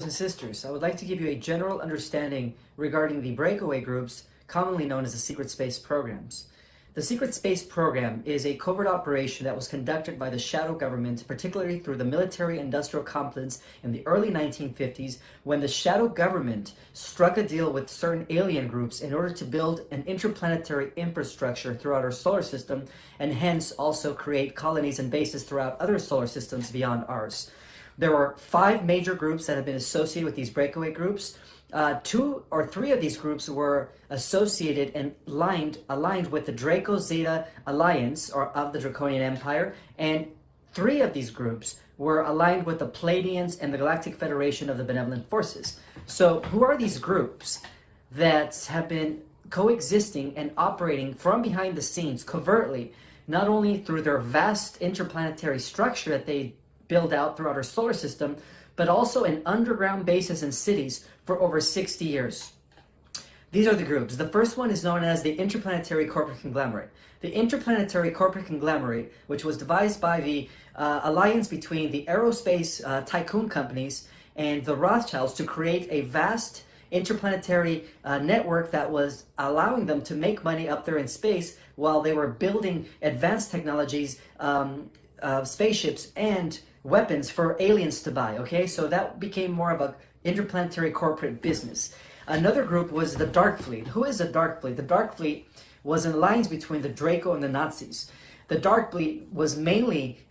and sisters, I would like to give you a general understanding regarding the breakaway groups, commonly known as the secret space programs. The secret space program is a covert operation that was conducted by the shadow government, particularly through the military-industrial complex in the early 1950s, when the shadow government struck a deal with certain alien groups in order to build an interplanetary infrastructure throughout our solar system, and hence also create colonies and bases throughout other solar systems beyond ours. There are 5 major groups that have been associated with these breakaway groups. 2 or 3 of these groups were associated and aligned with the Draco Zeta Alliance or of the Draconian Empire, and 3 of these groups were aligned with the Pleiadians and the Galactic Federation of the Benevolent Forces. So who are these groups that have been coexisting and operating from behind the scenes covertly, not only through their vast interplanetary structure that they build out throughout our solar system, but also in underground bases and cities for over 60 years. These are the groups. The first one is known as the Interplanetary Corporate Conglomerate. The Interplanetary Corporate Conglomerate, which was devised by the alliance between the aerospace tycoon companies and the Rothschilds to create a vast interplanetary network that was allowing them to make money up there in space while they were building advanced technologies, spaceships and weapons for aliens to buy. Okay, so that became more of a interplanetary corporate business. Another group was the Dark Fleet. Who is the Dark Fleet? The Dark Fleet was an alliance between the Draco and the Nazis. The Dark Fleet was mainly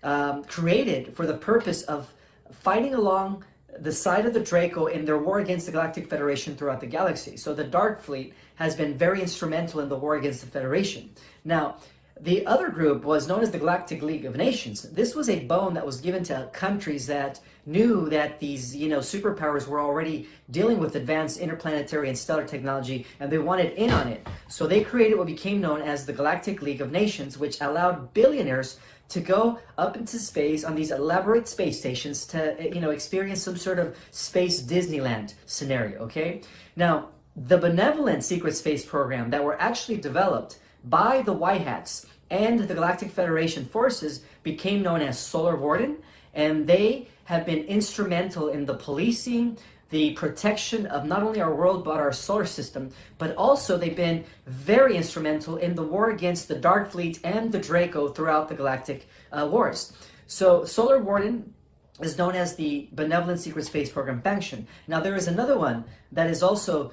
created for the purpose of fighting along the side of the Draco in their war against the Galactic Federation throughout the galaxy. So the Dark Fleet has been very instrumental in the war against the Federation. Now, the other group was known as the Galactic League of Nations. This was a bone that was given to countries that knew that these, superpowers were already dealing with advanced interplanetary and stellar technology, and they wanted in on it. So they created what became known as the Galactic League of Nations, which allowed billionaires to go up into space on these elaborate space stations to, experience some sort of space Disneyland scenario, okay? Now, the benevolent secret space program that were actually developed by the White Hats and the Galactic Federation forces became known as Solar Warden, and they have been instrumental in the policing, the protection of not only our world but our solar system, but also they've been very instrumental in the war against the Dark Fleet and the Draco throughout the galactic wars. So Solar Warden is known as the Benevolent Secret Space Program function. Now there is another one that is also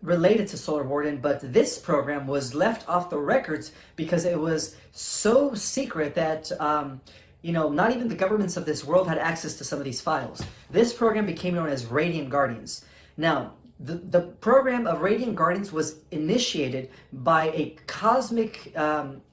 related to Solar Warden, but this program was left off the records because it was so secret that not even the governments of this world had access to some of these files. This program became known as Radiant Guardians. Now, the program of Radiant Guardians was initiated by a cosmic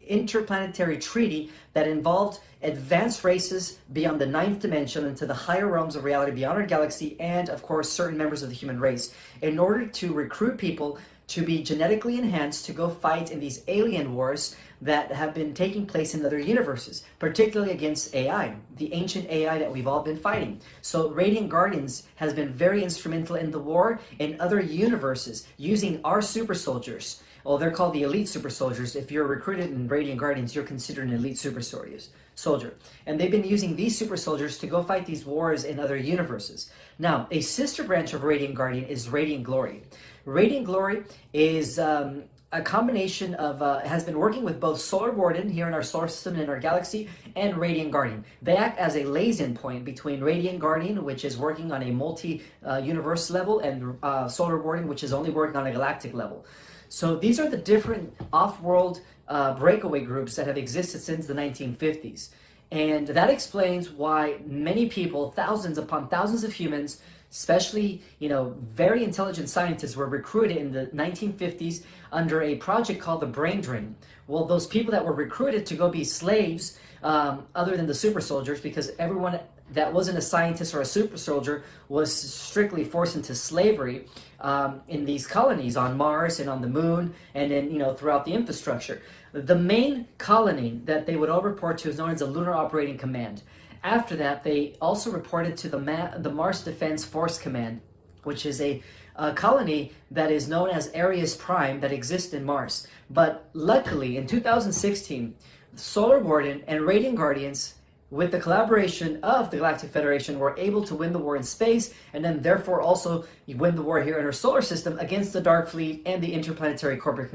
interplanetary treaty that involved advanced races beyond the 9th dimension into the higher realms of reality beyond our galaxy, and of course certain members of the human race, in order to recruit people to be genetically enhanced to go fight in these alien wars that have been taking place in other universes, particularly against AI, the ancient AI that we've all been fighting. So Radiant Guardians has been very instrumental in the war in other universes using our super soldiers. Well, they're called the elite super soldiers. If you're recruited in Radiant Guardians, you're considered an elite super soldier. And they've been using these super soldiers to go fight these wars in other universes. Now, a sister branch of Radiant Guardian is Radiant Glory. Radiant Glory is a combination of, has been working with both Solar Warden here in our solar system and in our galaxy, and Radiant Guardian. They act as a liaison point between Radiant Guardian, which is working on a multi-universe level, and Solar Warden, which is only working on a galactic level. So these are the different off-world breakaway groups that have existed since the 1950s. And that explains why many people, thousands upon thousands of humans, especially, very intelligent scientists, were recruited in the 1950s under a project called the Brain Drain. Well, those people that were recruited to go be slaves, other than the super soldiers, because everyone that wasn't a scientist or a super soldier was strictly forced into slavery in these colonies on Mars and on the moon, and then throughout the infrastructure. The main colony that they would all report to is known as the Lunar Operating Command. After that, they also reported to the Mars Defense Force Command, which is a colony that is known as Arius Prime that exists in Mars. But luckily, in 2016, Solar Warden and Radiant Guardians with the collaboration of the Galactic Federation, we're able to win the war in space, and then therefore also win the war here in our solar system against the Dark Fleet and the interplanetary corporate